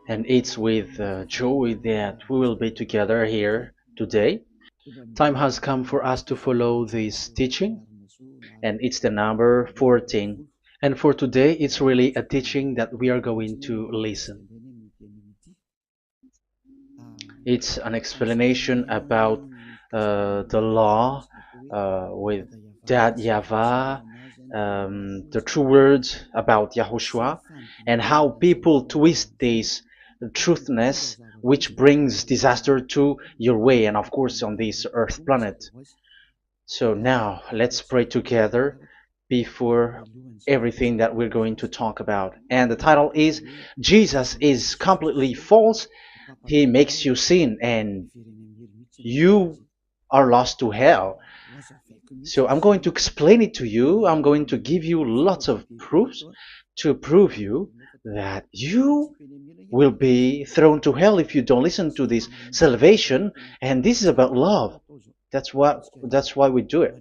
And it's with joy that we will be together here today. Time has come for us to follow this teaching, and it's the number 14. And for today, it's really a teaching that we are going to listen. It's an explanation about the law with that YAHVAH, the true words about YAHOSHUAH, and how people twist this truthness which brings disaster to your way and of course on this earth planet. So now let's pray together before everything that we're going to talk about. And the title is Jesus is completely false. He makes you sin and you are lost to hell. So I'm going to explain it to you. I'm going to give you lots of proofs to prove you that you will be thrown to hell if you don't listen to this salvation. And this is about love. That's why we do it.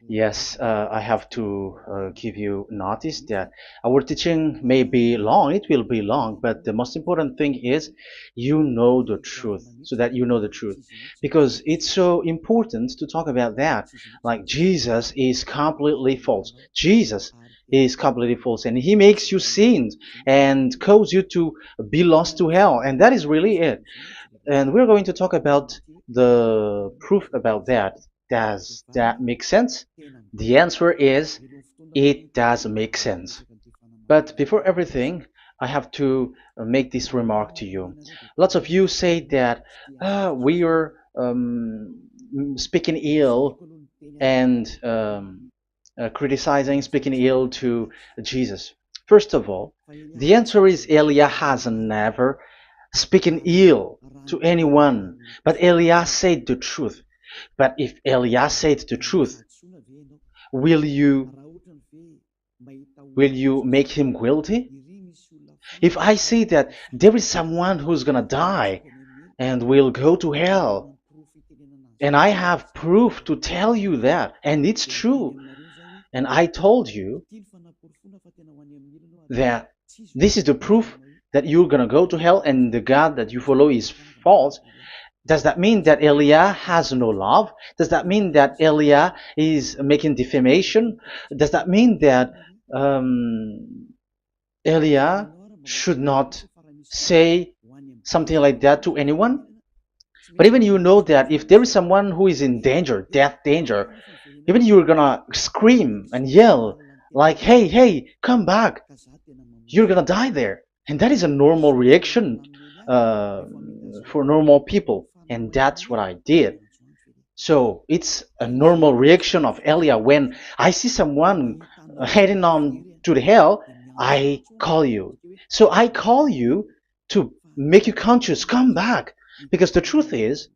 Yes, I have to give you notice that our teaching may be long, it will be long, but the most important thing is you know the truth, so that you know the truth. Because it's so important to talk about that. Like Jesus is completely false. Jesus is completely false, and he makes you sin and cause you to be lost to hell, and that is really it. And we're going to talk about the proof about that. Does that make sense? The answer is it does make sense. But before everything, I have to make this remark to you. Lots of you say that we are speaking ill and criticizing, speaking ill to Jesus. First of all, the answer is Elia has never speaking ill to anyone, but Elia said the truth. But if Elia said the truth, will you make him guilty? If I say that there is someone who's gonna die and will go to hell, and I have proof to tell you that, and it's true, and I told you that this is the proof that you're gonna go to hell and the God that you follow is false, does that mean that Elia has no love? Does that mean that Elia is making defamation? Does that mean that Elia should not say something like that to anyone? But even you know that if there is someone who is in danger, death danger, even you're gonna scream and yell like, hey, hey, come back. You're gonna die there. And that is a normal reaction for normal people. And that's what I did. So it's a normal reaction of Elia. When I see someone heading on to the hell, I call you. So I call you to make you conscious, come back. Because the truth is,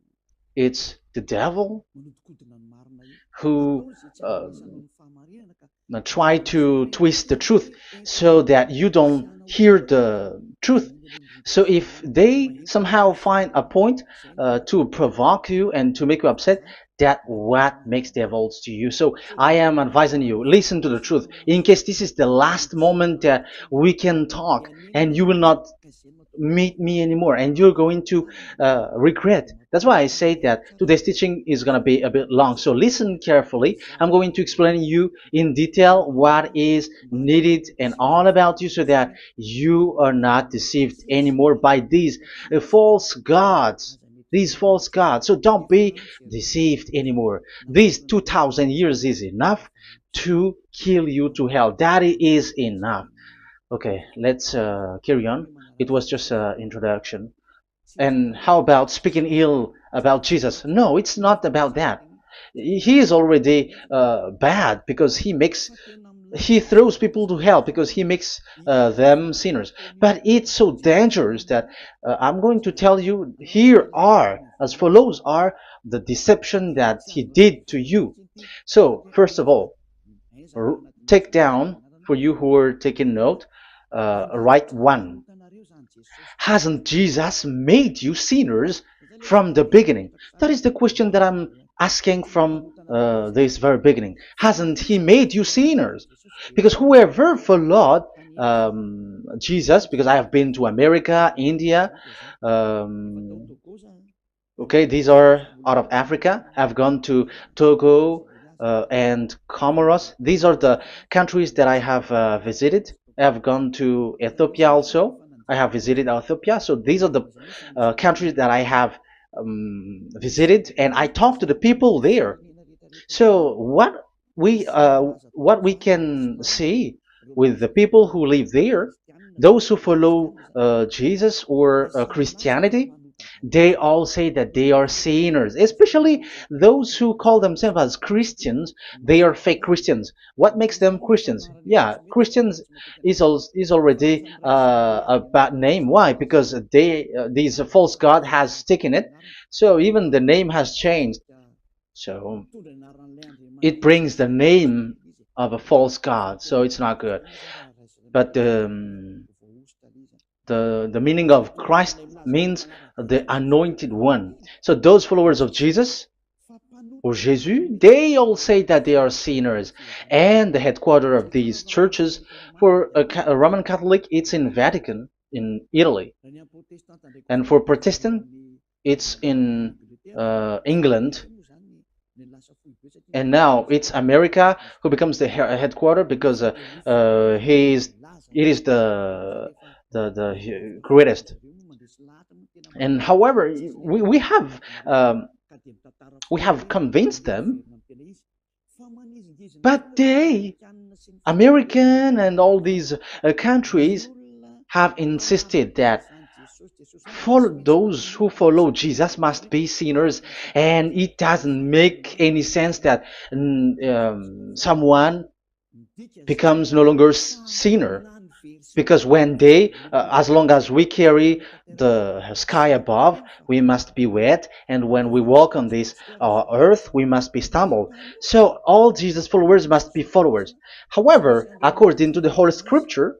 it's the devil who try to twist the truth so that you don't hear the truth. So if they somehow find a point to provoke you and to make you upset, that what makes devils to you. So I am advising you, listen to the truth. In case this is the last moment that we can talk and you will not meet me anymore and you're going to regret. That's why I say that today's teaching is going to be a bit long, so listen carefully. I'm going to explain you in detail what is needed and all about you so that you are not deceived anymore by these false gods, so don't be deceived anymore. These 2000 years is enough to kill you to hell. That is enough. Okay, let's carry on. It was just an introduction. And how about speaking ill about Jesus? No, it's not about that. He is already bad because he throws people to hell because he makes them sinners. But it's so dangerous that I'm going to tell you here are as follows are the deception that he did to you. So first of all, take down for you who are taking note. Write one. Hasn't Jesus made you sinners from the beginning? That is the question that I'm asking from this very beginning. Hasn't he made you sinners? Because whoever followed Jesus, because I have been to America, India. Okay, these are out of Africa. I've gone to Togo and Comoros. These are the countries that I have visited. I have gone to Ethiopia also. I have visited Ethiopia. So these are the countries that I have visited, and I talked to the people there. So what we can see with the people who live there, those who follow Jesus or Christianity, they all say that they are sinners, especially those who call themselves as Christians. They are fake Christians. What makes them Christians? Yeah, Christians is already a bad name. Why? Because these false god has taken it. So even the name has changed. So it brings the name of a false god. So it's not good. But the meaning of Christ means the anointed one. So those followers of Jesus or Jesus, they all say that they are sinners. And the headquarters of these churches for a Roman Catholic, it's in Vatican in Italy, and for Protestant, it's in England. And now it's America who becomes the headquarter because he is it is the greatest. And however, we have convinced them, but they, American and all these countries, have insisted that those who follow Jesus must be sinners, and it doesn't make any sense that someone becomes no longer sinner, because when they as long as we carry the sky above, we must be wet, and when we walk on this earth, we must be stumbled. So all Jesus followers must be followers. However, according to the Holy Scripture,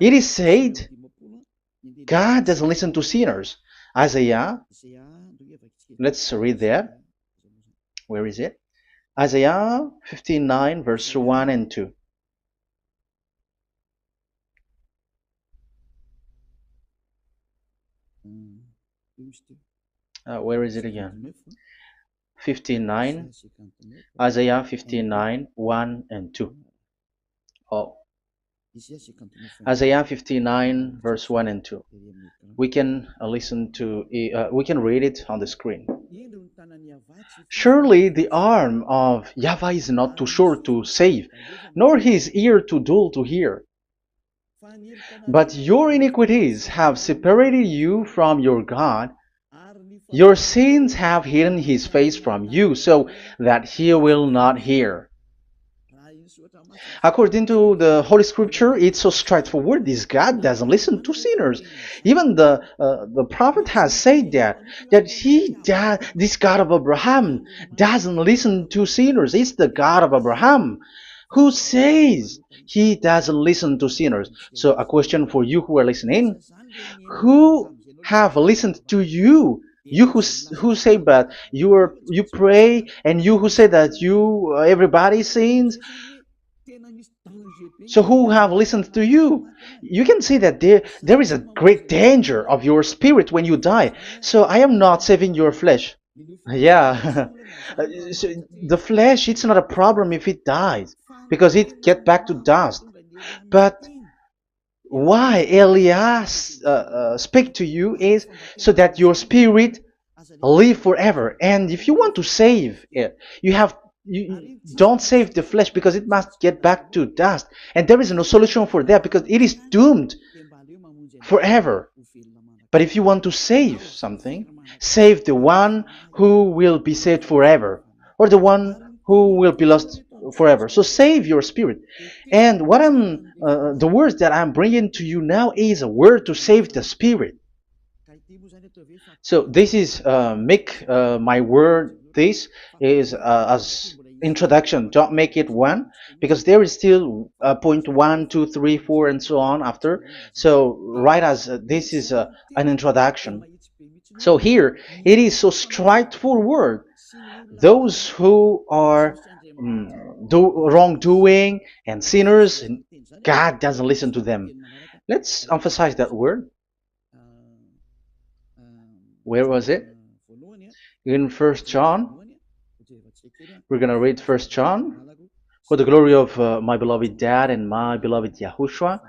it is said God doesn't listen to sinners. Isaiah, let's read that. Where is it? Isaiah 59, verse 1 and 2. Where is it again? 59, Isaiah 59, 1 and 2. Oh, Isaiah 59, verse 1 and 2. We can we can read it on the screen. Surely the arm of Yahweh is not too short to save, nor his ear too dull to hear. But your iniquities have separated you from your God. Your sins have hidden his face from you, so that he will not hear. According to the Holy Scripture, it's so straightforward. This God doesn't listen to sinners. Even the prophet has said that this God of Abraham doesn't listen to sinners. It's the God of Abraham who says he doesn't listen to sinners. So a question for you who are listening: who have listened to you? You who say that you pray, and you who say that you everybody sins. So who have listened to you? You can see that there is a great danger of your spirit when you die. So I am not saving your flesh. Yeah. So the flesh, it's not a problem if it dies, because it get back to dust. But why Elias speak to you is so that your spirit live forever. And if you want to save it, you don't save the flesh, because it must get back to dust, and there is no solution for that because it is doomed forever. But if you want to save something, save the one who will be saved forever, or the one who will be lost forever. So save your spirit. And the words that I'm bringing to you now is a word to save the spirit. So this is make my word. This is as introduction. Don't make it one, because there is still point 1, 2, 3, 4, and so on after. So write as this is an introduction. So here it is so straightforward. Those who are do wrongdoing and sinners, God doesn't listen to them. Let's emphasize that word. Where was it? In First John. We're gonna read First John. For the glory of my beloved Dad and my beloved YAHOSHUAH.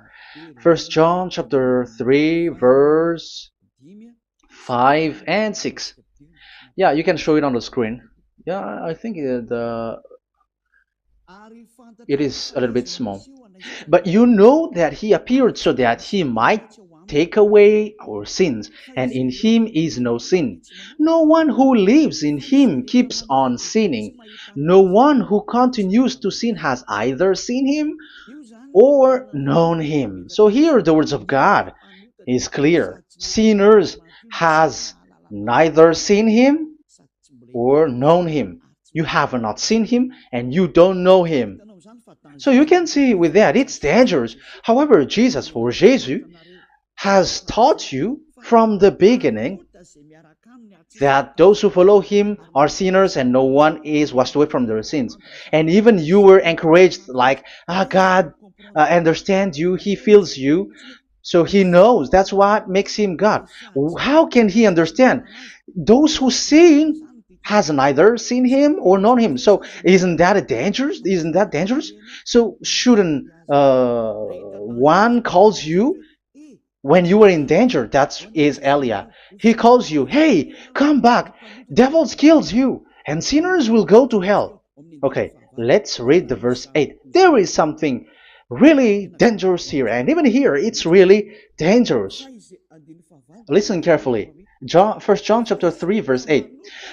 First John chapter 3 verse 5 and 6. Yeah, you can show it on the screen. Yeah, I think it is a little bit small. But you know that he appeared so that he might take away our sins, and in him is no sin. No one who lives in him keeps on sinning. No one who continues to sin has either seen him or known him. So here the words of God is clear. Sinners has neither seen him or known him. You have not seen him and you don't know him. So you can see with that it's dangerous. However, Jesus or Jesus has taught you from the beginning that those who follow him are sinners and no one is washed away from their sins. And even you were encouraged like, God understands you, he feels you, so he knows. That's what makes him God. How can he understand? Those who sin has neither seen him or known him. So isn't that a dangerous? Isn't that dangerous? So shouldn't one calls you when you are in danger? That is Elia. He calls you, hey, come back. Devils kills you, and sinners will go to hell. Okay, let's read the verse 8. There is something really dangerous here, and even here it's really dangerous. Listen carefully. First John chapter 3 verse 8.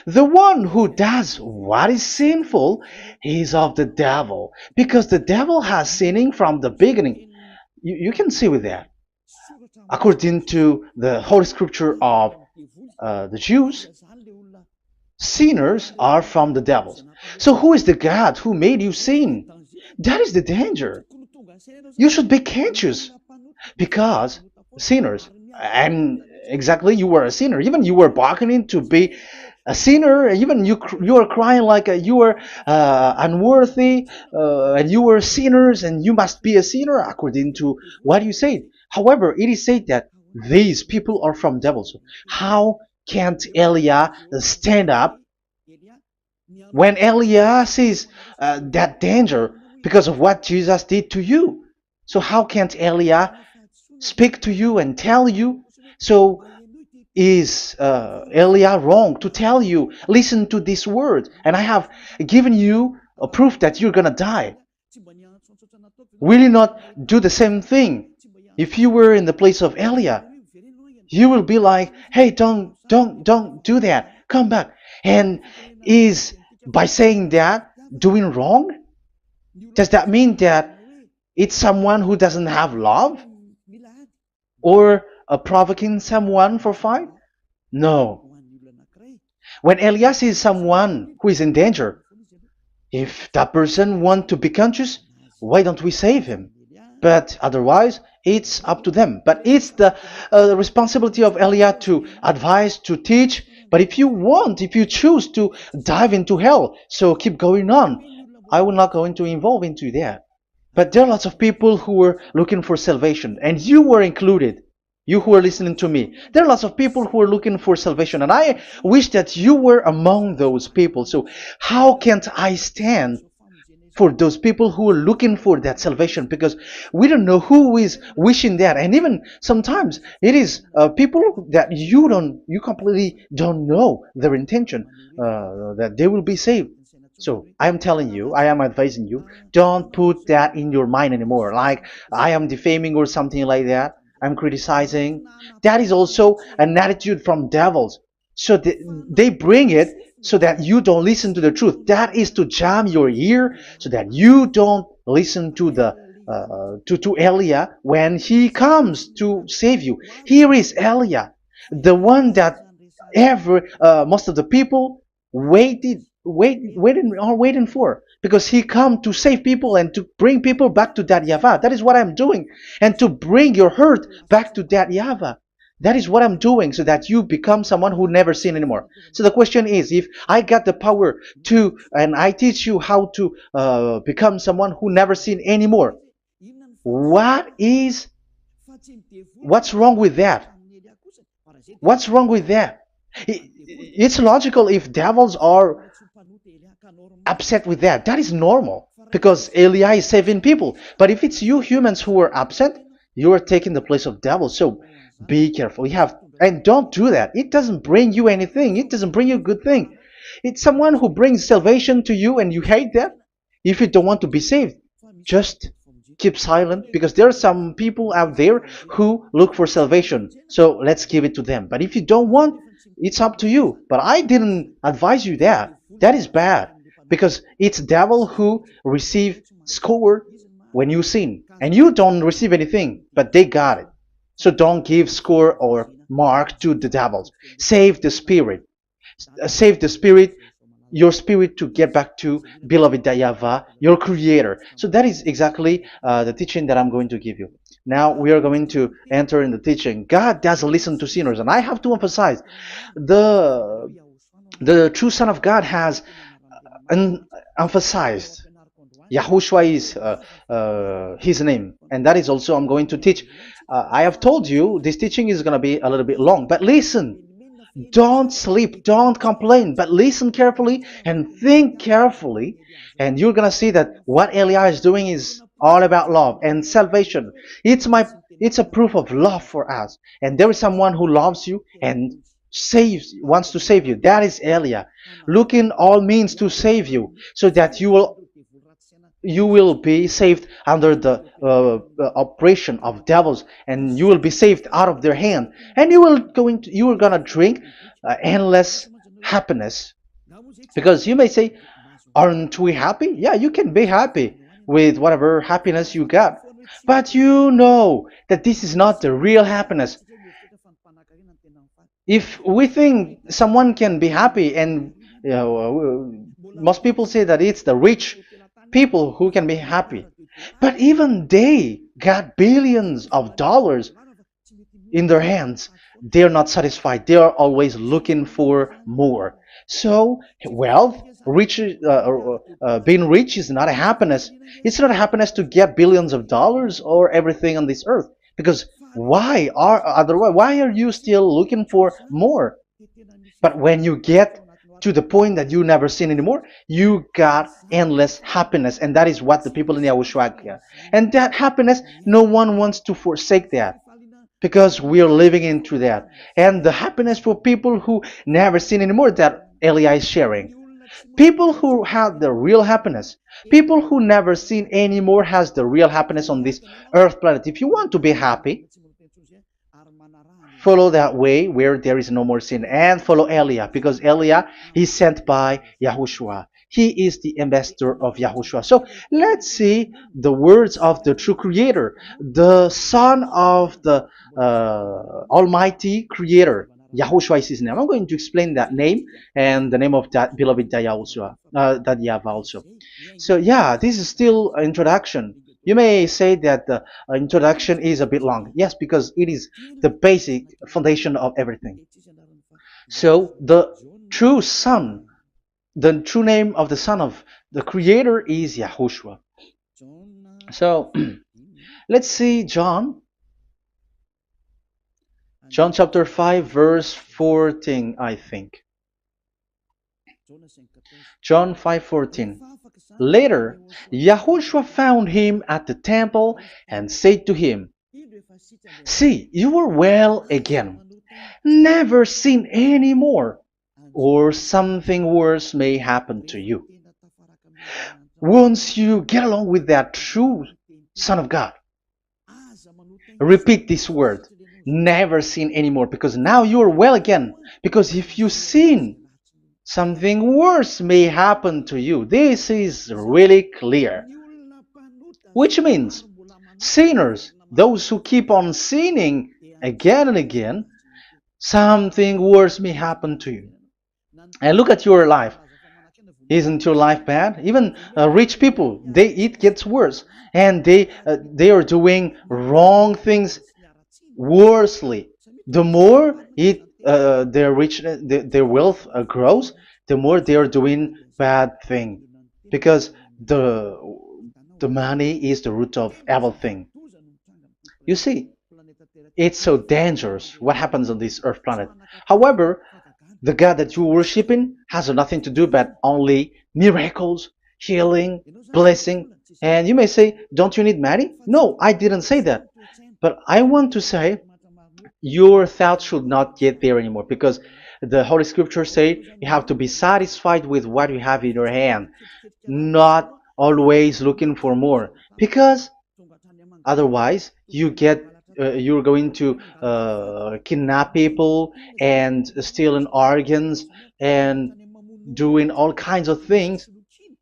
The one who does what is sinful is of the devil, because the devil has sinning from the beginning. You can see with that. According to the Holy Scripture of the Jews, sinners are from the devils. So who is the God who made you sin? That is the danger. You should be conscious, because sinners, and exactly you were a sinner, even you were bargaining to be a sinner, even you are crying like you were unworthy, and you were sinners and you must be a sinner according to what you said. However, it is said that these people are from devils. How can't Elia stand up when Elia sees that danger because of what Jesus did to you? So how can't Elia speak to you and tell you? So is Elia wrong to tell you, listen to this word, and I have given you a proof that you're gonna die? Will you not do the same thing? If you were in the place of Elia, you will be like, hey, don't do that, come back. And is by saying that doing wrong? Does that mean that it's someone who doesn't have love, or provoking someone for fight? No. When Elias sees someone who is in danger, if that person wants to be conscious, why don't we save him? But otherwise, it's up to them. But it's the responsibility of Elias to advise, to teach. But if you choose to dive into hell, so keep going on. I will not go into involve into that. But there are lots of people who were looking for salvation, and you were included. You who are listening to me, there are lots of people who are looking for salvation, and I wish that you were among those people. So how can't I stand for those people who are looking for that salvation? Because we don't know who is wishing that, and even sometimes it is people that you completely don't know their intention that they will be saved. So I am telling you, I am advising you, don't put that in your mind anymore, like I am defaming or something like that. I'm criticizing. That is also an attitude from devils. So they bring it so that you don't listen to the truth. That is to jam your ear so that you don't listen to the to Elia when he comes to save you. Here is Elia, the one that most of the people waiting for, because he come to save people and to bring people back to that YAHVAH. That is what I'm doing, and to bring your hurt back to that YAHVAH. That is what I'm doing so that you become someone who never sin anymore. So the question is, if I got the power to, and I teach you how to become someone who never sin anymore, what is, what's wrong with that? What's wrong with that? It's logical if devils are upset with that. That is normal because Eli is saving people. But if it's you humans who are upset, you are taking the place of devils. So be careful. You have, and don't do that. It doesn't bring you anything. It doesn't bring you a good thing. It's someone who brings salvation to you and you hate that. If you don't want to be saved, just keep silent because there are some people out there who look for salvation. So let's give it to them. But if you don't want, it's up to you. But I didn't advise you that. That is bad because it's devil who receive score when you sin and you don't receive anything, but they got it. So don't give score or mark to the devils. Save the spirit. Save the spirit, your spirit, to get back to beloved Yahvah, your creator. So that is exactly the teaching that I'm going to give you. Now we are going to enter in the teaching. God doesn't listen to sinners, and I have to emphasize the the true Son of God has emphasized. Yahushua is his name, and that is also I'm going to teach. I have told you this teaching is going to be a little bit long, but listen. Don't sleep, don't complain, but listen carefully and think carefully, and you're gonna see that what Eli is doing is all about love and salvation. It's a proof of love for us, and there is someone who loves you and wants to save you. That is Elia, looking all means to save you, so that you will be saved under the oppression of devils, and you will be saved out of their hand, and you are gonna drink endless happiness. Because you may say, aren't we happy? Yeah, you can be happy with whatever happiness you got, but you know that this is not the real happiness. If we think someone can be happy, and most people say that it's the rich people who can be happy, but even they got billions of dollars in their hands, they're not satisfied. They are always looking for more. So wealth, being rich is not a happiness. It's not a happiness to get billions of dollars or everything on this earth. Because why are you still looking for more? But when you get to the point that you never sin anymore, you got endless happiness, and that is what the people in Yahushua get. And that happiness, no one wants to forsake that because we are living into that. And the happiness for people who never sin anymore that Elia is sharing. People who have the real happiness, people who never sin anymore has the real happiness on this earth planet. If you want to be happy, follow that way where there is no more sin, and follow Elia, because Elia is sent by Yahushua. He is the ambassador of Yahushua. So let's see the words of the true creator, the son of the almighty creator. Yahushua is his name. I'm going to explain that name and the name of that beloved Yahushua, that Yahvah also. So yeah, this is still an introduction. You may say that the introduction is a bit long. Yes, because it is the basic foundation of everything. So the true son, the true name of the son of the creator is Yahushua. So let's see John chapter 5 verse 14, I think. John 5:14. Later, Yahushua found him at the temple and said to him, "See, you are well again. Never sin any more, or something worse may happen to you." Once you get along with that true Son of God, repeat this word. Never sin anymore, because now you are well again. Because if you sin, something worse may happen to you. This is really clear. Which means sinners, those who keep on sinning again and again, something worse may happen to you. And look at your life. Isn't your life bad? Even rich people, it gets worse, and they are doing wrong things worsely. The more their rich, their wealth grows, the more they are doing bad thing, because the the money is the root of everything. You see, it's so dangerous what happens on this earth planet. However, the God that you're worshiping has nothing to do but only miracles, healing, blessing. And you may say, don't you need money? No, I didn't say that. But I want to say your thoughts should not get there anymore, because the Holy Scriptures say you have to be satisfied with what you have in your hand, not always looking for more, because otherwise you're going to kidnap people and stealing organs and doing all kinds of things,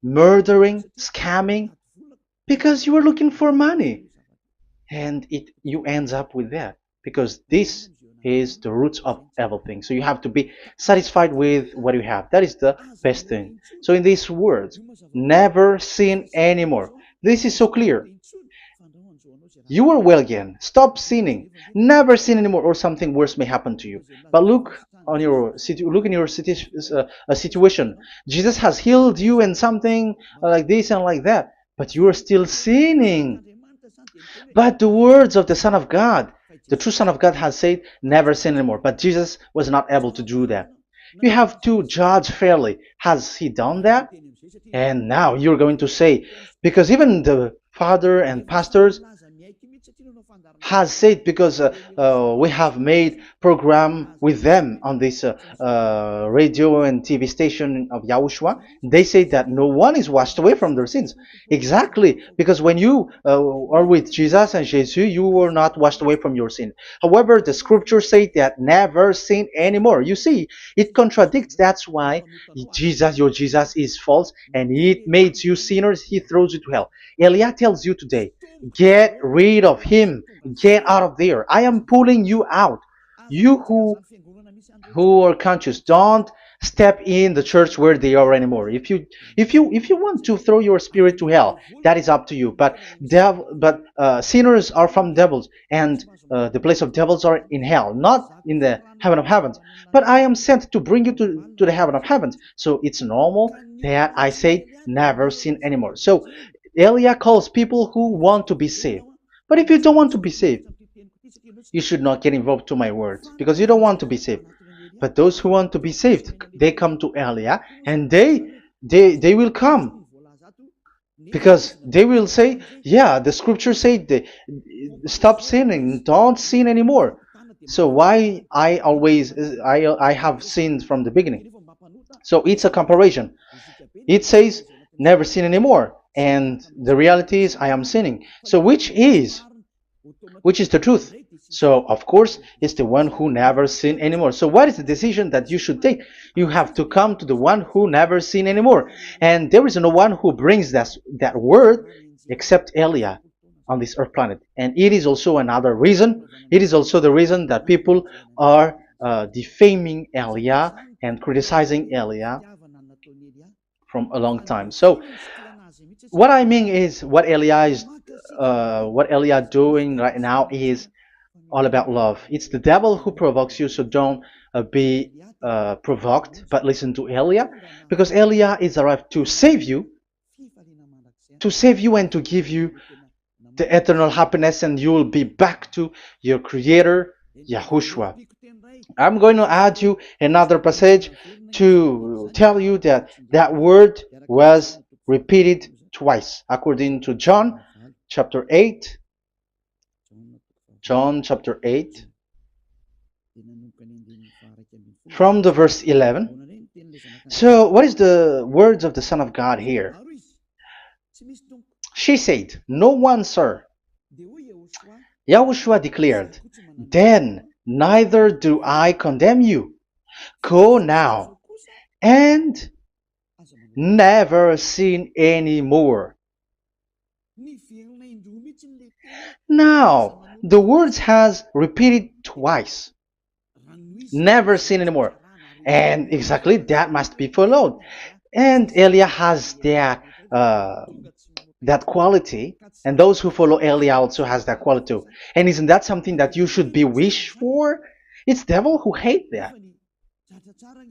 murdering, scamming, because you are looking for money, and it you ends up with that, because this is the roots of everything. So you have to be satisfied with what you have. That is the best thing. So in these words, never sin anymore. This is so clear. You are well again. Stop sinning. Never sin anymore, or something worse may happen to you. But look in your situation. Jesus has healed you and something like this and like that, but you are still sinning. But the words of the Son of God, the true Son of God, has said, never sin anymore. But Jesus was not able to do that. You have to judge fairly. Has he done that? And now you're going to say, because even the father and pastors has said, because we have made program with them on this radio and TV station of Yahushua. They say that no one is washed away from their sins. Exactly, because when you are with Jesus and Jesus, you were not washed away from your sin. However, the scriptures say that never sin anymore. You see, it contradicts. That's why your Jesus is false, and it makes you sinners. He throws you to hell. Elia tells you today, get rid of him. Get out of there. I am pulling you out. You who are conscious, don't step in the church where they are anymore. If you want to throw your spirit to hell, that is up to you. But sinners are from devils, and the place of devils are in hell, not in the heaven of heavens. But I am sent to bring you to the heaven of heavens. So it's normal that I say never sin anymore. So Elia calls people who want to be saved. But if you don't want to be saved, you should not get involved to my words, because you don't want to be saved. But those who want to be saved, they come to Elia, and they will come, because they will say, yeah, the scriptures say stop sinning, don't sin anymore. So why I have sinned from the beginning? So it's a comparison. It says never sin anymore, and the reality is I am sinning. So which is the truth? So of course it's the one who never sin anymore. So what is the decision that you should take? You have to come to the one who never sin anymore, and there is no one who brings that word except Elia on this earth planet. And it is also another reason. It is also the reason that people are defaming Elia and criticizing Elia from a long time. So what I mean is what Elia doing right now is all about love. It's the devil who provokes you, so don't be provoked, but listen to Elia, because Elia is arrived to save you and to give you the eternal happiness, and you will be back to your Creator, Yahushua. I'm going to add you another passage to tell you that that word was repeated twice, according to John chapter 8. John chapter 8, from the verse 11. So, what is the words of the Son of God here? She said, no one, sir. Yahushua declared, then neither do I condemn you. Go now and never sin any more. Now, the words has repeated twice. Never sin anymore. And exactly that must be followed. And Elia has that quality, and those who follow Elia also has that quality too. And isn't that something that you should be wish for? It's devil who hate that.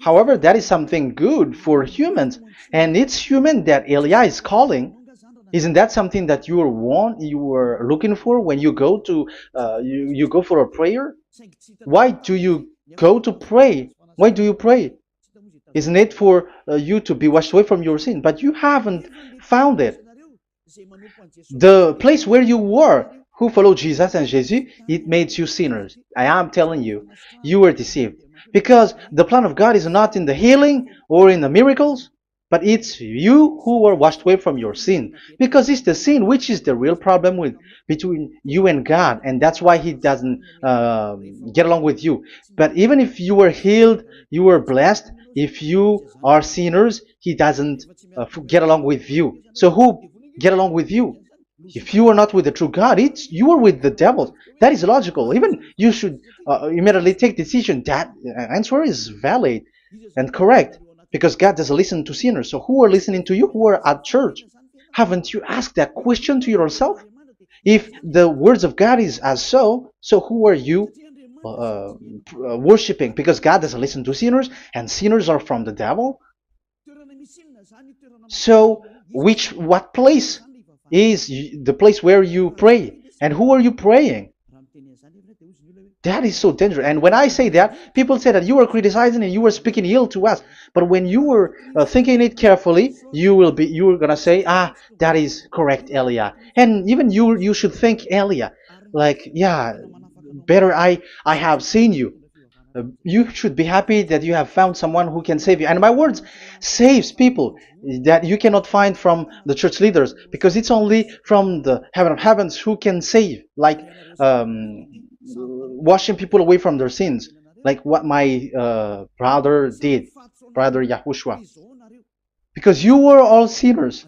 However, that is something good for humans, and it's human that Elia is calling. Isn't that something that you were looking for when you go to you go for a prayer? Why do you go to pray? Why do you pray? Isn't it for you to be washed away from your sin? But you haven't found it. The place where you were, who followed Jesus and Jesus, it made you sinners. I am telling you, you were deceived. Because the plan of God is not in the healing or in the miracles, but it's you who were washed away from your sin. Because it's the sin which is the real problem with between you and God, and that's why He doesn't get along with you. But even if you were healed, you were blessed. If you are sinners, He doesn't get along with you. So who get along with you? If you are not with the true God, it's you are with the devil. That is logical. Even you should immediately take decision. That answer is valid and correct because God doesn't listen to sinners. So who are listening to you? Who are at church? Haven't you asked that question to yourself? If the words of God is as so who are you worshiping? Because God doesn't listen to sinners, and sinners are from the devil. So what place is the place where you pray, and who are you praying? That is so dangerous. And when I say that, people say that you were criticizing and you were speaking ill to us. But when you were thinking it carefully, you were gonna say, that is correct, Elia. And even you should think Elia, like, yeah, better I have seen you. You should be happy that you have found someone who can save you. And my words saves people that you cannot find from the church leaders, because it's only from the heaven of heavens who can save, like washing people away from their sins, like what my brother did, brother Yahushua. Because you were all sinners.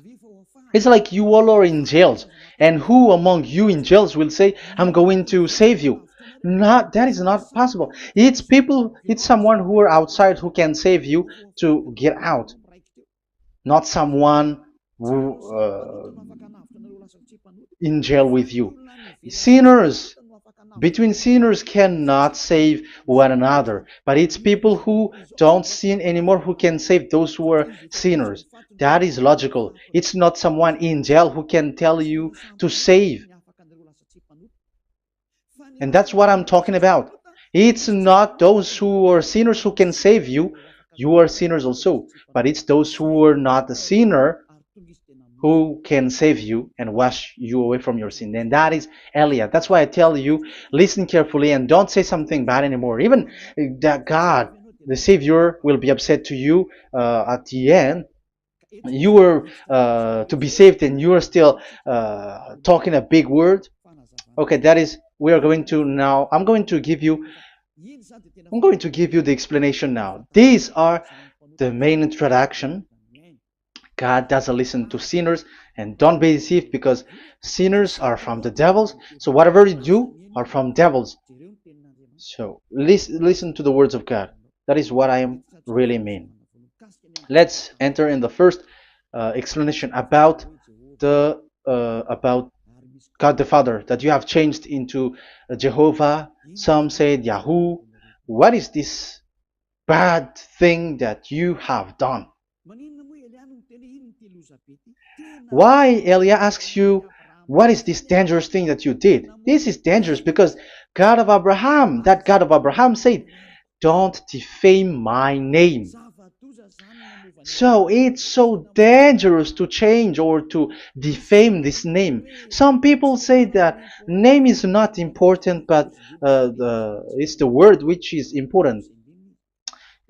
It's like you all are in jails, and who among you in jails will say, "I'm going to save you"? Not that is not possible. It's people. It's someone who are outside who can save you to get out, not someone who in jail with you. Sinners between sinners cannot save one another, but it's people who don't sin anymore who can save those who are sinners. That is logical. It's not someone in jail who can tell you to save. And that's what I'm talking about. It's not those who are sinners who can save you. You are sinners also. But it's those who are not a sinner who can save you and wash you away from your sin. And that is Elia. That's why I tell you, listen carefully and don't say something bad anymore. Even that God, the Savior, will be upset to you at the end. You were to be saved and you are still talking a big word. Okay, that is, we are going to now, I'm going to give you the explanation now. These are the main introduction. God doesn't listen to sinners, and don't be deceived because sinners are from the devils. So whatever you do are from devils. So listen to the words of God. That is what I am really mean. Let's enter in the first explanation about about God the Father, that you have changed into Jehovah. Some said Yahoo. What is this bad thing that you have done? Why Elia asks you, what is this dangerous thing that you did? This is dangerous because God of Abraham, that God of Abraham said, don't defame my name. So it's so dangerous to change or to defame this name. Some people say that name is not important, but it's the word which is important.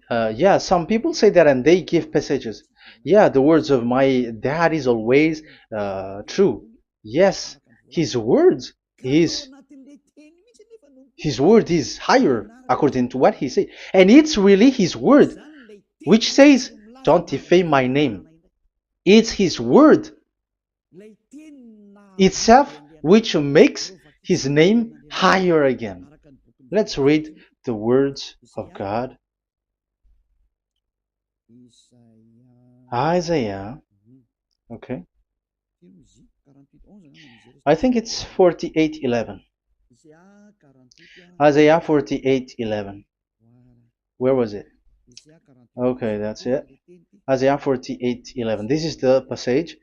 Yeah, some people say that and they give passages. Yeah, the words of my dad is always true. Yes, his words is his word is higher according to what he said. And it's really his word which says, don't defame my name. It's his word itself which makes his name higher again. Let's read the words of God. Isaiah, okay. I think it's 48:11. Isaiah 48:11. Where was it? Okay, that's it. Isaiah 48:11. This is the passage.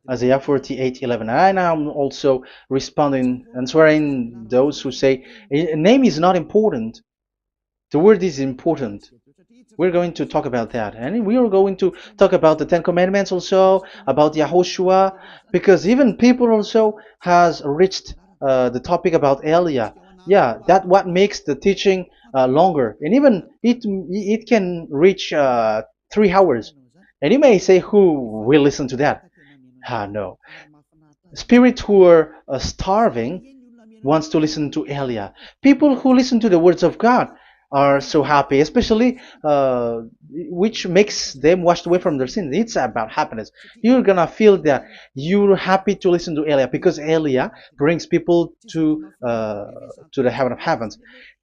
Isaiah 48:11. And I'm also responding, answering those who say a name is not important. The word is important. We're going to talk about that. And we are going to talk about the Ten Commandments also, about Yahushua, because even people also has reached the topic about Elia. Yeah, that what makes the teaching longer. And even it can reach 3 hours. And you may say, who will listen to that? Ah, no. Spirits who are starving wants to listen to Elia. People who listen to the words of God are so happy, especially which makes them washed away from their sins. It's about happiness. You're gonna feel that you're happy to listen to Elia because Elia brings people to the heaven of heavens.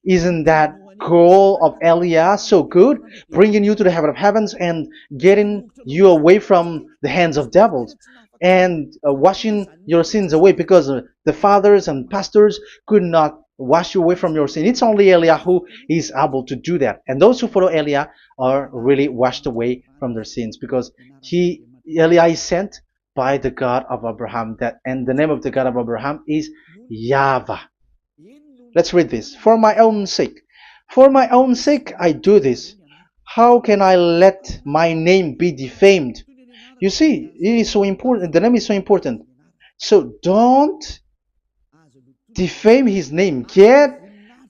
Isn't that goal of Elia so good, bringing you to the heaven of heavens and getting you away from the hands of devils? And washing your sins away because the fathers and pastors could not wash you away from your sin. It's only Elia who is able to do that. And those who follow Elia are really washed away from their sins because Elia is sent by the God of Abraham. And the name of the God of Abraham is YAHVAH. Let's read this. For my own sake. For my own sake I do this. How can I let my name be defamed? You see, it is so important. The name is so important. So don't defame his name. Get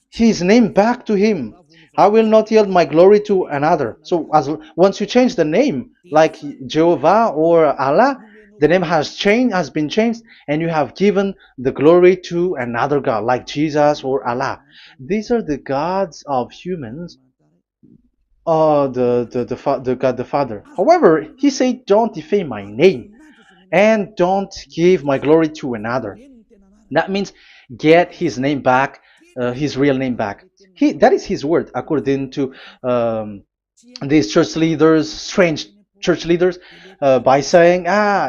his name back to him. I will not yield my glory to another. So once you change the name, like Jehovah or Allah, the name has been changed, and you have given the glory to another God, like Jesus or Allah. These are the gods of humans, the God the Father. However, he said, "Don't defame my name, and don't give my glory to another." That means get his name back, his real name back. That is his word, according to these church leaders, strange church leaders, by saying,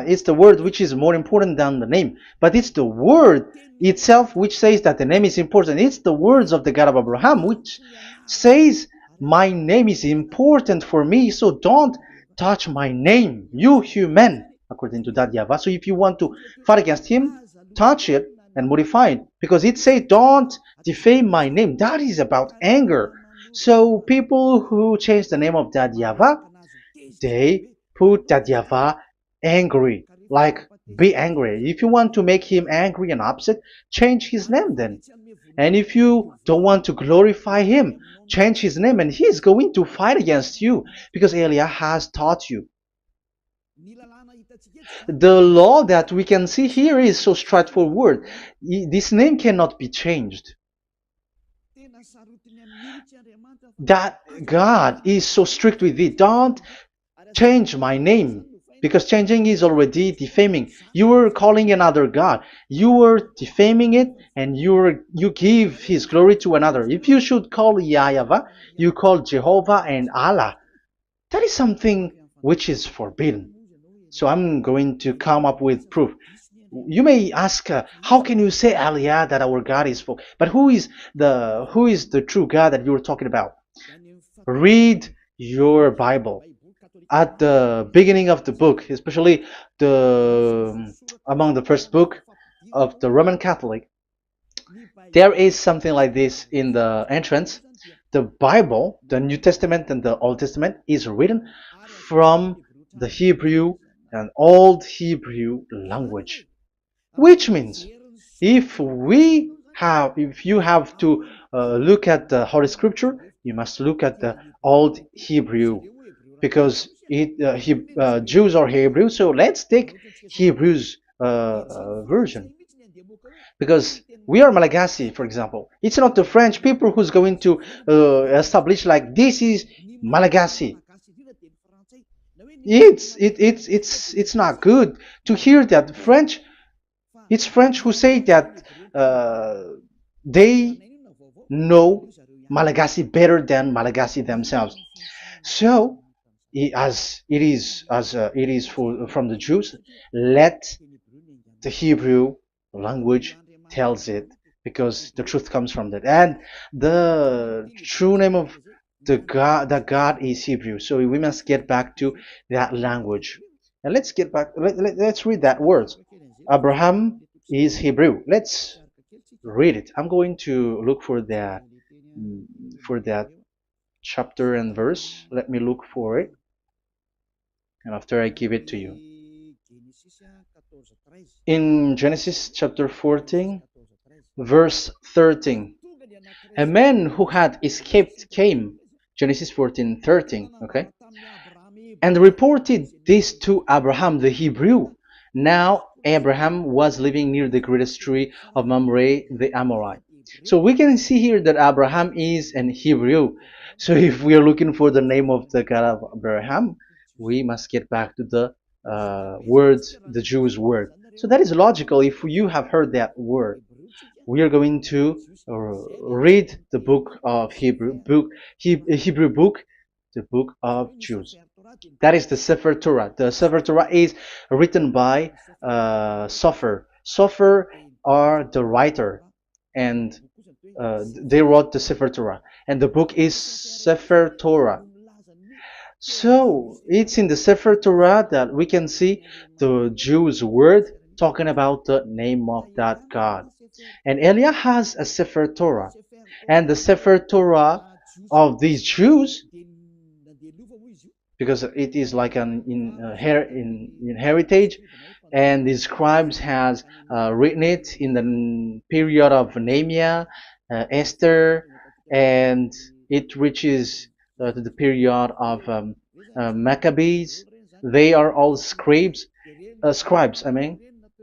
it's the word which is more important than the name. But it's the word itself which says that the name is important. It's the words of the God of Abraham which says, my name is important for me, so don't touch my name, you human, according to that YAHVAH. So if you want to fight against him, touch it and modify it, because it says don't defame my name. That is about anger. So people who change the name of that YAHVAH, they put that YAHVAH angry, like be angry. If you want to make him angry and upset, change his name then. And if you don't want to glorify him, change his name, and he's going to fight against you, because Elia has taught you. The law that we can see here is so straightforward. This name cannot be changed. That God is so strict with it. Don't change my name, because changing is already defaming. You are calling another God. You are defaming it, and you give his glory to another. If you should call YAHVAH, you call Jehovah and Allah. That is something which is forbidden. So I'm going to come up with proof. You may ask, how can you say Aliyah that our God is for? But who is the true God that you're talking about? Read your Bible. At the beginning of the book, especially among the first book of the Roman Catholic, there is something like this in the entrance. The Bible, the New Testament and the Old Testament, is written from the Hebrew and Old Hebrew language, which means if you have to look at the Holy Scripture, you must look at the Old Hebrew, because Jews are Hebrew. So let's take Hebrew's version, because we are Malagasy, for example. It's not the French people who's going to establish like this is Malagasy. It's not good to hear that French. It's French who say that they know Malagasy better than Malagasy themselves. So, as it is from the Jews, let the Hebrew language tells it, because the truth comes from that. And the true name of that God is Hebrew. So we must get back to that language. And let's get back. Let's read that word. Abraham is Hebrew. Let's read it. I'm going to look mm, for that chapter and verse. Let me look for it, and after I give it to you. In Genesis chapter 14, verse 13, a man who had escaped came, Genesis 14:13, okay, and reported this to Abraham the Hebrew. Now Abraham was living near the greatest tree of Mamre the Amorite. So we can see here that Abraham is an Hebrew. So if we are looking for the name of the God of Abraham, we must get back to the word, the Jewish word. So that is logical. If you have heard that word, we are going to read the book of Hebrew book, the book of Jews. That is the Sefer Torah. The Sefer Torah is written by Sofer. Sofer are the writer, and they wrote the Sefer Torah, and the book is Sefer Torah. So it's in the Sefer Torah that we can see the Jews' word talking about the name of that God. And Elia has a Sefer Torah, and the Sefer Torah of these Jews, because it is like an in heritage, and the scribes has written it in the period of Nehemiah, Esther, and it reaches to the period of Maccabees. They are all scribes, I mean,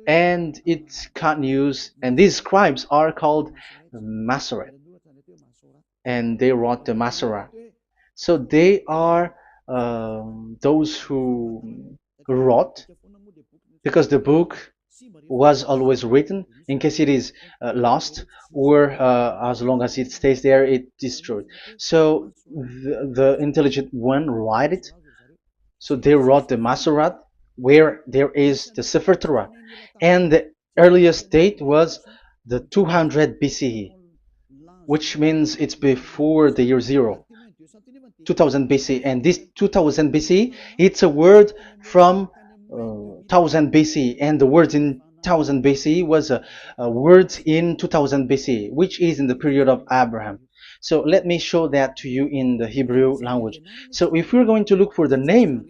and it continues, and these scribes are called Masoret, and they wrote the Masorah. So they are those who wrote, because the book was always written in case it is lost, or as long as it stays there, it destroyed. So the intelligent one write it. So they wrote the Masorat, where there is the Sefer Torah, and the earliest date was the 200 BCE, which means it's before the year zero. 2000 BC, and this 2000 BC, it's a word from 1000 BC, and the word in 1000 BC was a word in 2000 BC, which is in the period of Abraham. So let me show that to you in the Hebrew language. So if we're going to look for the name,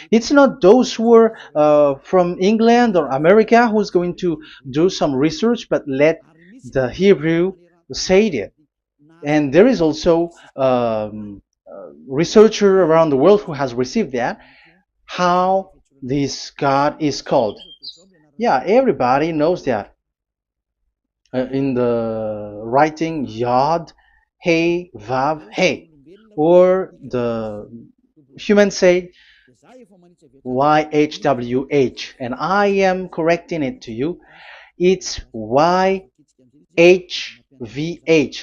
it's not those who are from England or America who's going to do some research, but let the Hebrew say it. And there is also researcher around the world who has received that, how this God is called. Yeah, everybody knows that. In the writing Yod, Hey, Vav, Hey, or the human say YHWH, and I am correcting it to you. It's YHVH,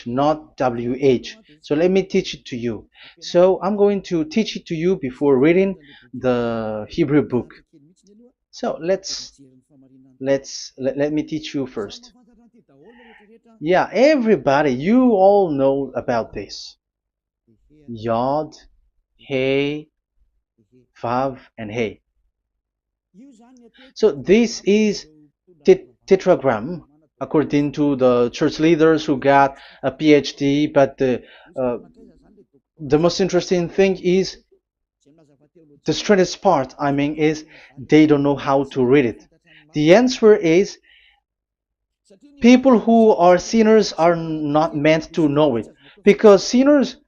not WH. So let me teach it to you. So I'm going to teach it to you before reading the Hebrew book. So let me teach you first. Yeah, everybody, you all know about this. Yod, Hey, Vav, and Hey. So this is tetragram, according to the church leaders who got a PhD. But the most interesting thing is, the strangest part, I mean, is they don't know how to read it. The answer is, people who are sinners are not meant to know it, because sinners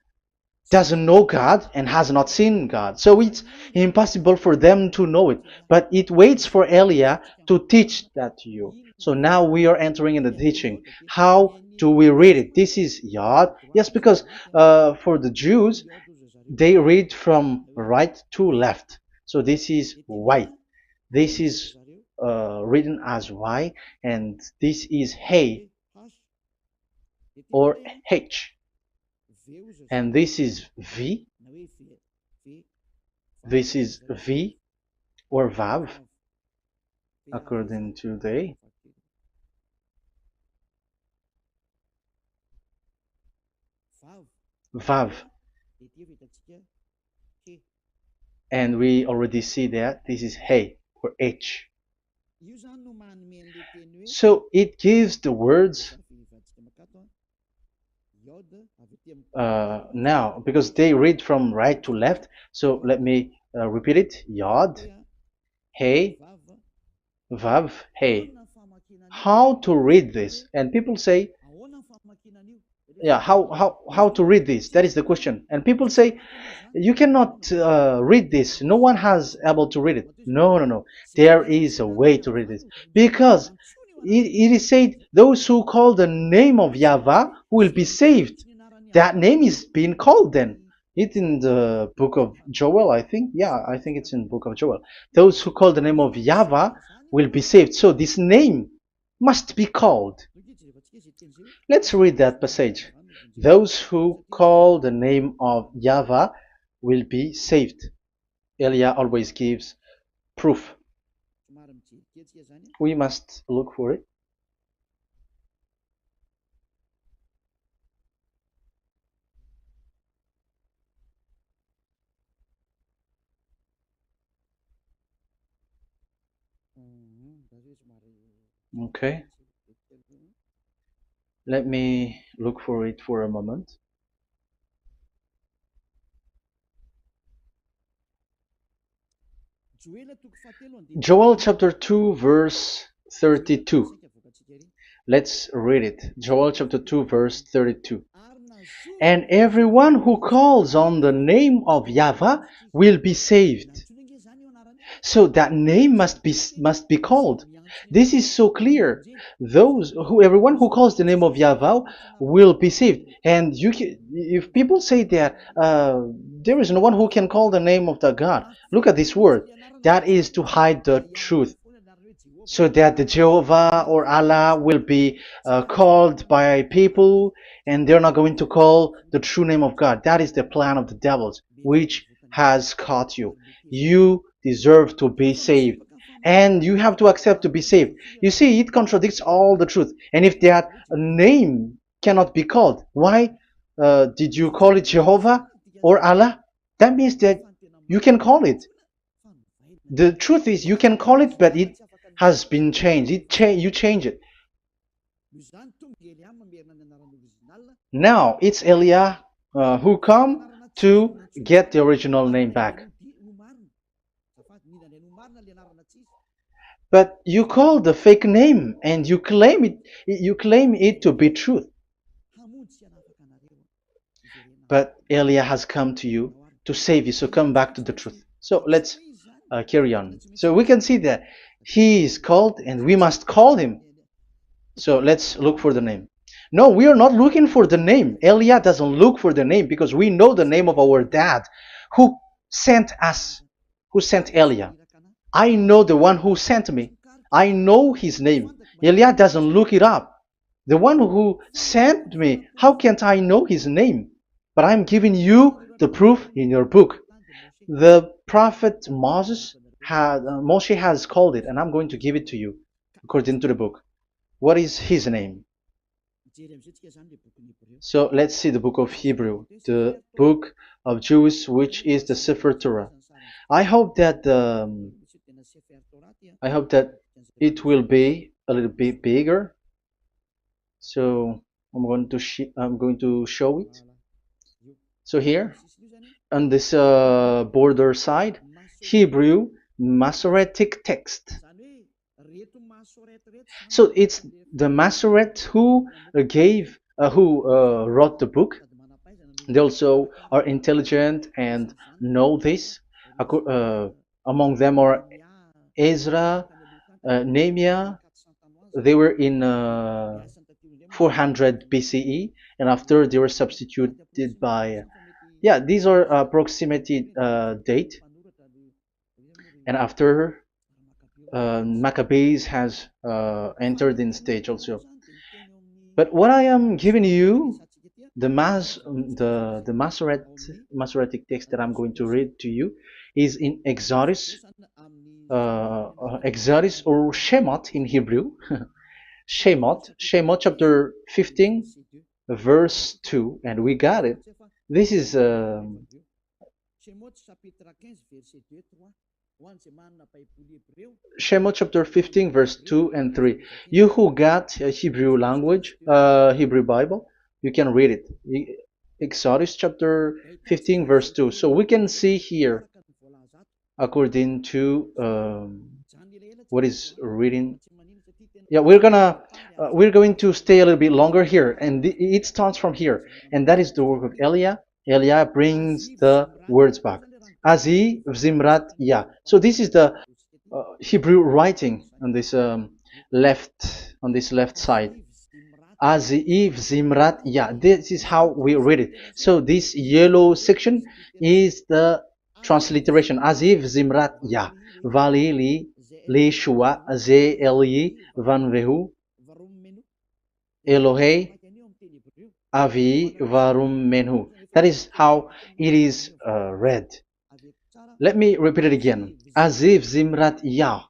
doesn't know God and has not seen God. So it's impossible for them to know it. But it waits for Elia to teach that to you. So now we are entering in the teaching. How do we read it? This is Yod. Yes, because for the Jews, they read from right to left. So this is Y. This is written as Y, and this is Hey or H. And this is V. This is V or Vav, according to the Vav. And we already see that this is He or H. So it gives the words now, because they read from right to left. So let me repeat it. Yod, He, Vav, He. How to read this? And people say, yeah, how to read this? That is the question. And people say, you cannot read this. No one has able to read it. No, no, no. There is a way to read this, because it is said, those who call the name of Yahweh will be saved. That name is being called then. It's in the book of Joel, I think. Yeah, I think it's in the book of Joel. Those who call the name of Yahweh will be saved. So this name must be called. Let's read that passage. Those who call the name of Yahweh will be saved. Elia always gives proof. We must look for it. Okay. Let me look for it for a moment. Joel chapter 2 verse 32. Let's read it. Joel chapter 2 verse 32. And everyone who calls on the name of Yahweh will be saved. So that name must be called. This is so clear. Everyone who calls the name of Yahweh will be saved. And if people say that there is no one who can call the name of the God, look at this word. That is to hide the truth, so that the Jehovah or Allah will be called by people, and they're not going to call the true name of God. That is the plan of the devils, which has caught you. You deserve to be saved, and you have to accept to be saved. You see, it contradicts all the truth. And if that name cannot be called, why did you call it Jehovah or Allah? That means that you can call it. The truth is, you can call it, but it has been changed. You change it. Now it's Elia who come to get the original name back. But you call the fake name and you claim it to be truth. But Elia has come to you to save you, so come back to the truth. So let's carry on. So we can see that he is called and we must call him. So let's look for the name. No, we are not looking for the name. Elia doesn't look for the name, because we know the name of our dad who sent us, who sent Elia. I know the one who sent me. I know his name. Elia doesn't look it up. The one who sent me, how can't I know his name? But I'm giving you the proof in your book. The prophet Moshe has called it, and I'm going to give it to you according to the book. What is his name? So let's see the book of Hebrew, the book of Jews, which is the Sefer Torah. I hope that it will be a little bit bigger. So I'm going to show it. So here on this border side, Hebrew Masoretic text. So it's the Masoret who wrote the book. They also are intelligent and know this. Among them are Ezra, Nehemiah. They were in 400 BCE, and after they were substituted by, these are approximated date. And after Maccabees has entered in stage also. But what I am giving you, the Masoretic text that I'm going to read to you, is in Exodus or Shemot in Hebrew. Shemot chapter 15 verse 2, and we got it. This is Shemot chapter 15, verse 2 and 3. You who got a Hebrew language, Hebrew Bible, you can read it. Exodus chapter 15, verse 2. So we can see here, according to what is reading. Yeah, we're going to stay a little bit longer here, and it starts from here, and that is the work of Eliah. Eliah brings the words back. Azi Zimrat Ya. So this is the Hebrew writing on this left side. Aziv Zimrat Ya. This is how we read it. So this yellow section is the transliteration. Aziv Zimrat Ya. Valili li Shua Ze Eli Van Vehu Elohei Avi Varum Menhu. That is how it is read. Let me repeat it again. Aziv Zimrat Ya.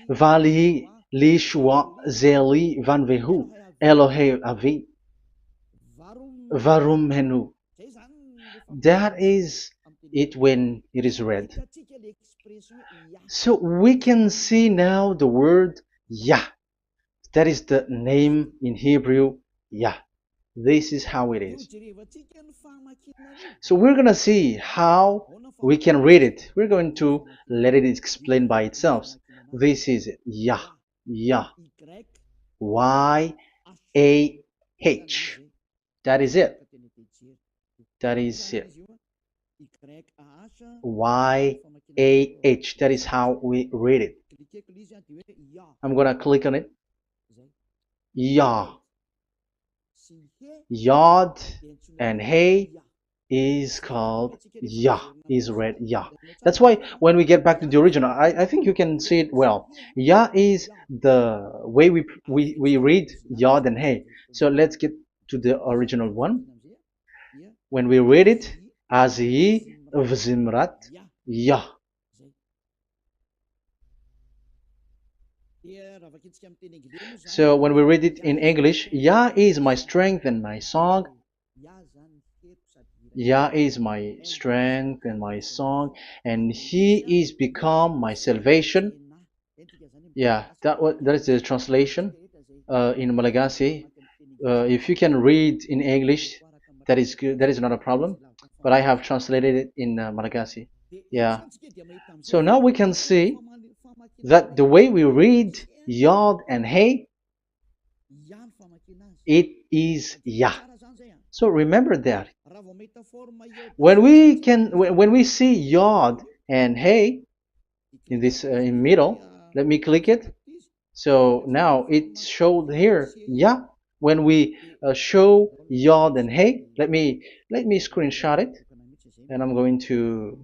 Vali li Shua Zeli Van Vehu Elohei Avi Varum Menhu. That is it when it is read. So we can see now the word Yah. That is the name in Hebrew, Yah. This is how it is. So we're going to see how we can read it. We're going to let it explain by itself. This is it. Yah. Yah. Y-A-H. That is it. That is it. Y-A-H. That is how we read it. I'm going to click on it. Yah. Yod and Hey is called Yah, is read Yah. That's why when we get back to the original, I think you can see it well. Yah is the way we read Yod and Hey. So let's get to the original one. When we read it, Azi Vzimrat Yah. So when we read it in English, Yah is my strength and my song. Yah is my strength and my song, and He is become my salvation. Yeah, that is the translation in Malagasy. If you can read in English, that is good. That is not a problem. But I have translated it in Malagasy. Yeah. So now we can see that the way we read Yod and Hey, it is Yah. So remember that. When we see Yod and Hey in this in middle, let me click it. So now it showed here Yah. When we show Yod and Hey, let me screenshot it, and I'm going to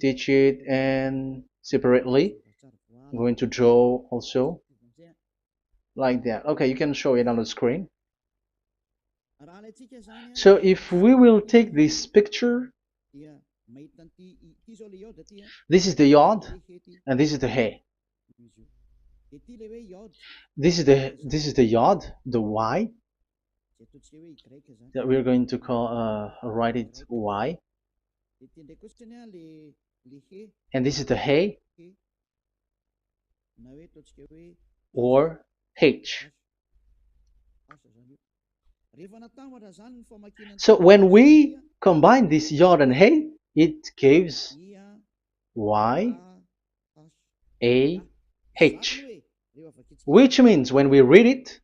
teach it and separately. I'm going to draw also like that. Okay, you can show it on the screen. So if we will take this picture, this is the Yod and this is the Hey. This is the Yod, the Y, that we're going to call write it Y. And this is the Hey or H. So when we combine this Yod and Hey, it gives Y A H, which means when we read it,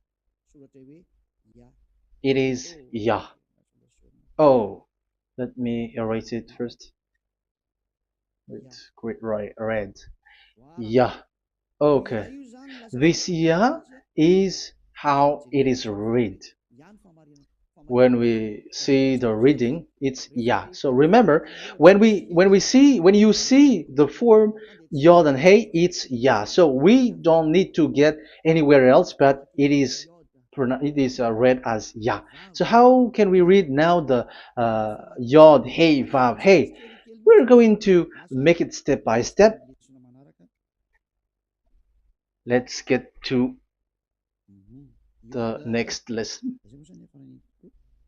it is Yah. Oh, let me erase it first with great red. Yah. Okay. This Yah is how it is read. When we see the reading, it's Yah. So remember, when you see the form Yod and Hey, it's Yah. So we don't need to get anywhere else, but it is read as Yah. So how can we read now the Yod, Hey, Vav, Hey? We're going to make it step by step. Let's get to the next lesson.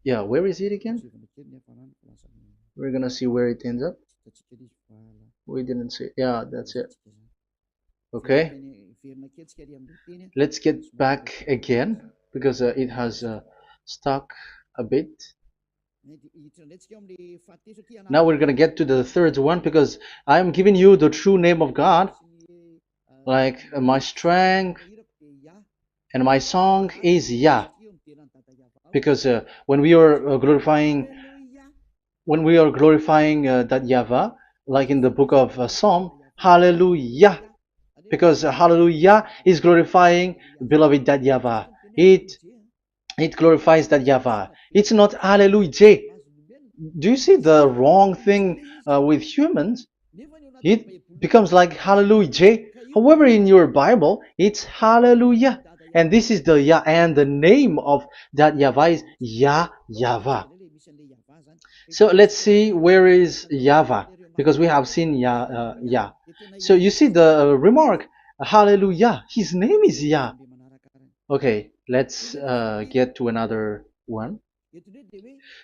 Yeah, where is it again? We're gonna see where it ends up. We didn't see. Yeah, that's it. Okay, let's get back again because it has stuck a bit. Now we're gonna get to the third one because I'm giving you the true name of God, like my strength and my song is Yah. Because when we are glorifying that Yahvah, like in the book of Psalm, Hallelujah, because Hallelujah is glorifying beloved that Yahvah. It glorifies that Yahvah. It's not Hallelujah. Do you see the wrong thing with humans? It becomes like Hallelujah. However, in your Bible, it's Hallelujah. And this is the Yah, and the name of that Yahvah is Yahvah. So let's see where is Yahvah, because we have seen Yah. So you see the remark, Hallelujah. His name is Yah. Okay, let's get to another one.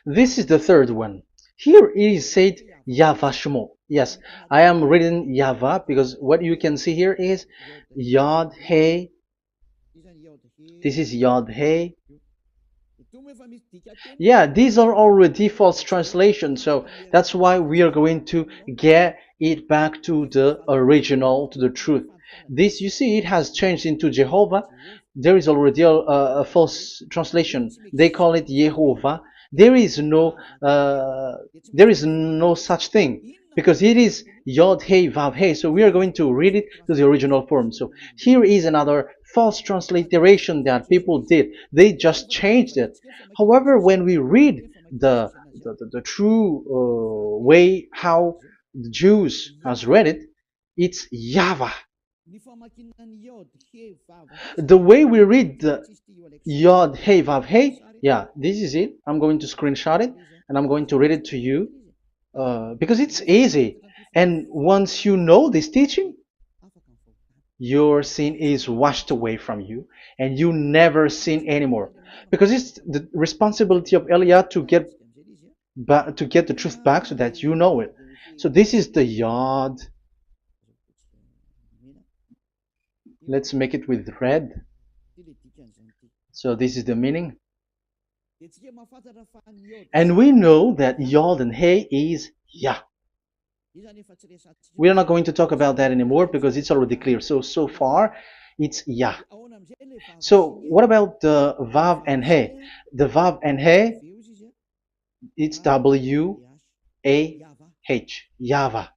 This is the third one. Here it is said YAHVAH. Yes, I am reading Yahvah because what you can see here is Yod Hey. This is Yod Hey. Yeah, these are already false translations, so that's why we are going to get it back to the original, to the truth. This, you see, it has changed into Jehovah. There is already a false translation. They call it Yehovah. There is no, uh, there is no such thing because it is Yod Hey Vav Hey. So we are going to read it to the original form. So here is another false transliteration that people did. They just changed it. However, when we read the true way how the Jews has read it, it's Yahvah. The way we read the Yod Hey Vav Hey, yeah, this is it. I'm going to screenshot it and I'm going to read it to you because it's easy. And once you know this teaching, your sin is washed away from you and you never sin anymore. Because it's the responsibility of Eliah to get the truth back so that you know it. So this is the Yod. Let's make it with red. So this is the meaning. And we know that Yod and Hey is Yah. We are not going to talk about that anymore because it's already clear. So far, it's Yah. So what about the Vav and He? The Vav and He, it's W-A-H, Yahvah.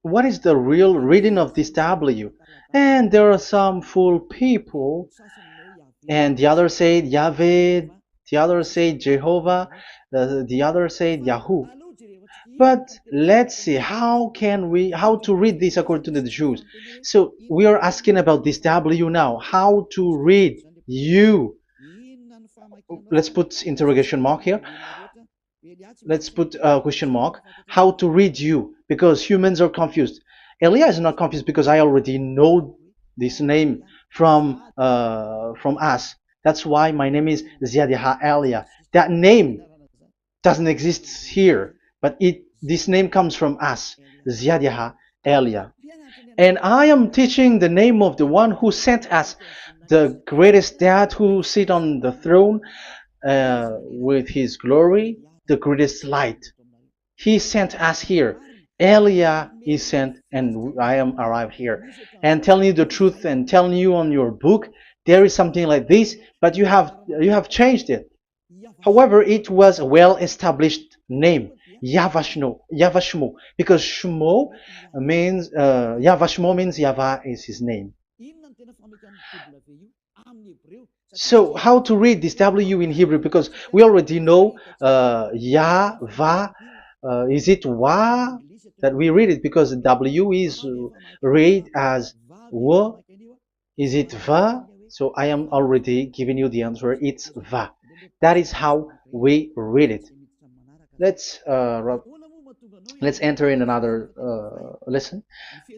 What is the real reading of this W? And there are some fool people, and the others say Yahweh, the others say Jehovah, the others say Yahoo. But let's see how to read this according to the Jews. So we are asking about this W now. How to read you? Let's put interrogation mark here. Let's put a question mark. How to read you? Because humans are confused. Elia is not confused because I already know this name from us. That's why my name is Ziadiha Elia. That name doesn't exist here, but this name comes from us, Ziadiha Elia. And I am teaching the name of the one who sent us, the greatest dad who sit on the throne with his glory, the greatest light. He sent us here. Elia is sent, and I am arrived here. And telling you the truth and telling you on your book, there is something like this, but you have changed it. However, it was a well-established name, YAHVAH, because Shmo means YAHVAH means Yahvah is his name. So how to read this W in Hebrew? Because we already know Yahvah. Is it Wa that we read it? Because W is read as W. Is it Va? So I am already giving you the answer. It's Va. That is how we read it. Let's enter in another lesson.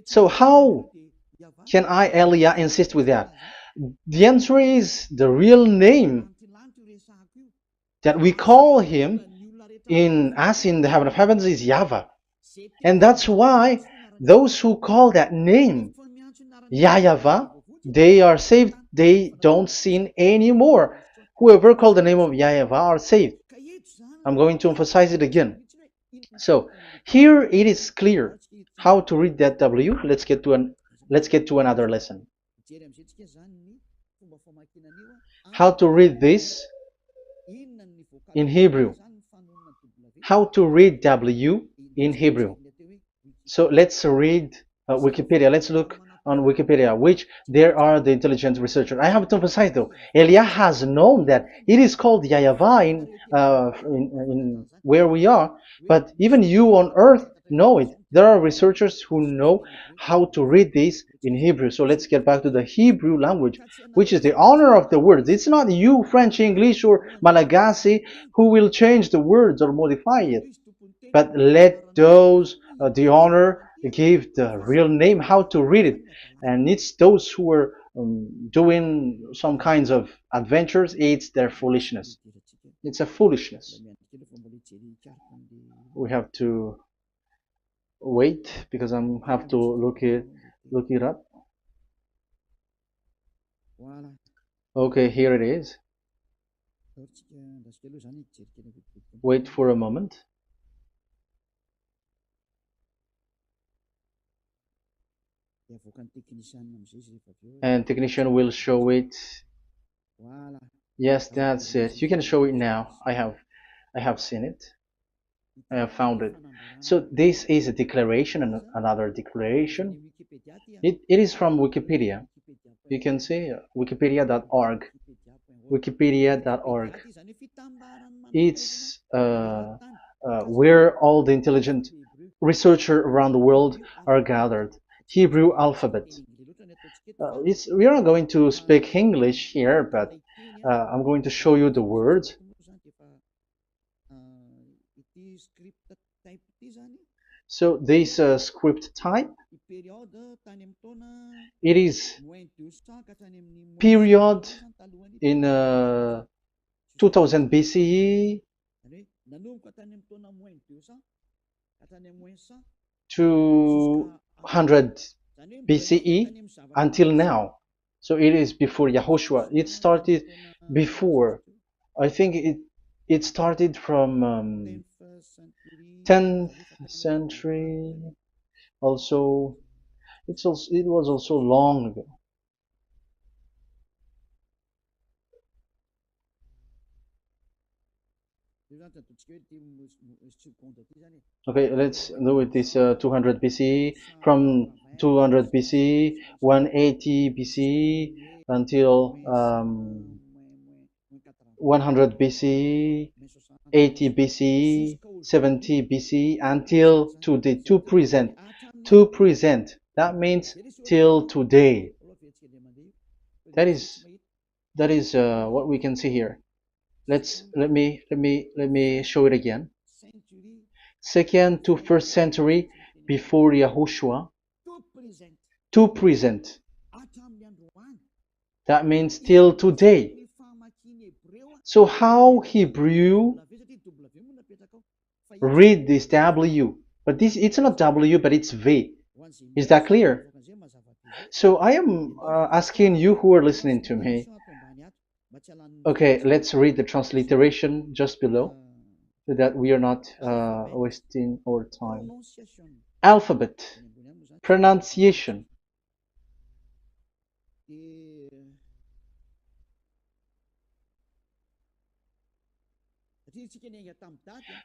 So how can I, Elia, insist with that? The answer is the real name that we call him in as in the heaven of heavens is YAHVAH. And that's why those who call that name YAHVAH, they are saved. They don't sin anymore. Whoever called the name of YAHVAH are saved. I'm going to emphasize it again. So here it is clear how to read that W. Let's get to another lesson. How to read this in Hebrew. How to read W in Hebrew. So let's read Wikipedia. Let's look on Wikipedia, which there are the intelligent researchers. I have to emphasize though, Elia has known that it is called YAHVAH in where we are, but even you on earth know it. There are researchers who know how to read this in Hebrew. So let's get back to the Hebrew language, which is the honor of the words. It's not you, French, English, or Malagasy, who will change the words or modify it. But let those the honor give the real name how to read it, and it's those who are doing some kinds of adventures. It's their foolishness. It's a foolishness. We have to wait because I have to look it up. Okay, here it is. Wait for a moment. And technician will show it. Yes, that's it. You can show it now. I have seen it. I have found it. So this is a declaration and another declaration. It is from Wikipedia. You can see wikipedia.org. Wikipedia.org. It's where all the intelligent researchers around the world are gathered. Hebrew alphabet. We are not going to speak English here, but I'm going to show you the words. So this script type, it is period in 2000 BCE to 100 BCE until now. So it is before Yahushua. It started before. I think it started from 10th century. Also, it was also long ago. Okay, let's do it this 200 BCE, from 200 BCE, 180 BCE until 100 BCE, 80 BCE, 70 BCE until today, to present. That means till today. That is what we can see here. Let me show it again. Second to first century before Yahushua, to present. That means till today. So how Hebrew read this W? But it's not W, but it's V. Is that clear? So I am asking you who are listening to me. Okay, let's read the transliteration just below, so that we are not wasting our time. Alphabet, pronunciation.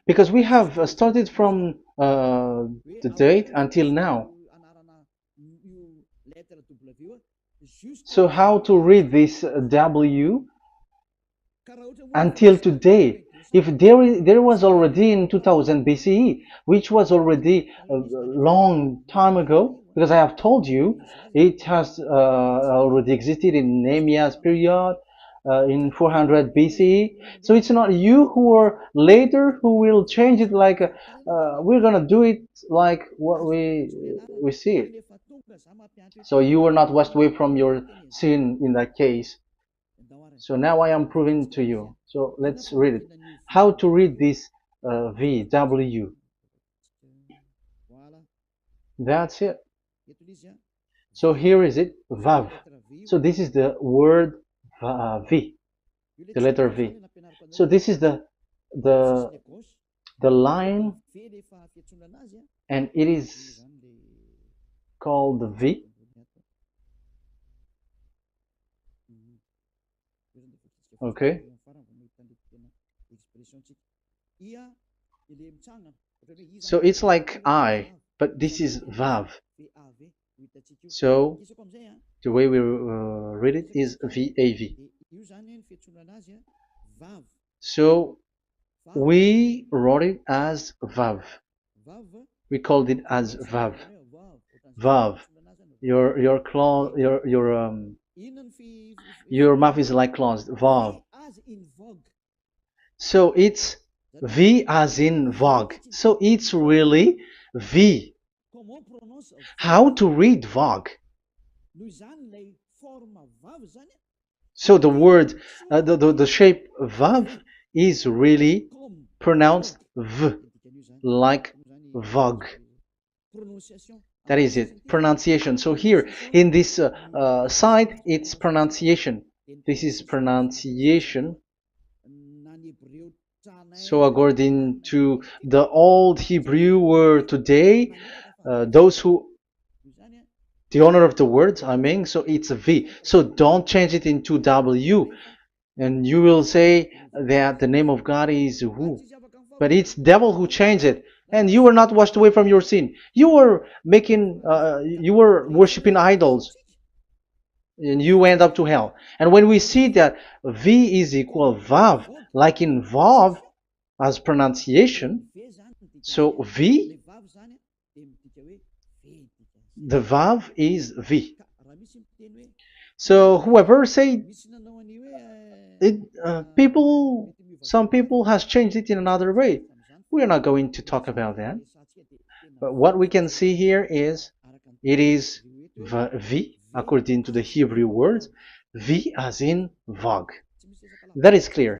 Because we have started from the date until now. So how to read this W until today? If there was already in 2000 BCE, which was already a long time ago, because I have told you it has already existed in Nehemiah's period, in 400 BCE. So it's not you who are later who will change it, like we're gonna do it like what we see it. So you were not washed away from your sin in that case. So now I am proving to you. So let's read it. How to read this V, W. That's it. So here is it, Vav. So this is the word V, the letter V. So this is the the line, and it is called the V. Okay. So it's like I, but this is Vav. So the way we read it is VAV. So we wrote it as Vav. We called it as Vav. Vav. Your claw, your mouth is like closed. Vav. So it's V as in Vogue. So it's really V. How to read Vogue? So the word, the shape Vav is really pronounced V, like Vogue. That is it, pronunciation. So here in this side, it's pronunciation. This is pronunciation. So according to the old Hebrew word today, those who, the owner of the words, I mean, so it's a V. So don't change it into W. And you will say that the name of God is who? But it's devil who changed it. And you were not washed away from your sin. You were you were worshiping idols. And you end up to hell. And when we see that V is equal Vav, like in Vav, as pronunciation, so V, the Vav is V. So whoever say it, some people has changed it in another way. We are not going to talk about that. But what we can see here is it is V, according to the Hebrew words, V as in Vogue. That is clear.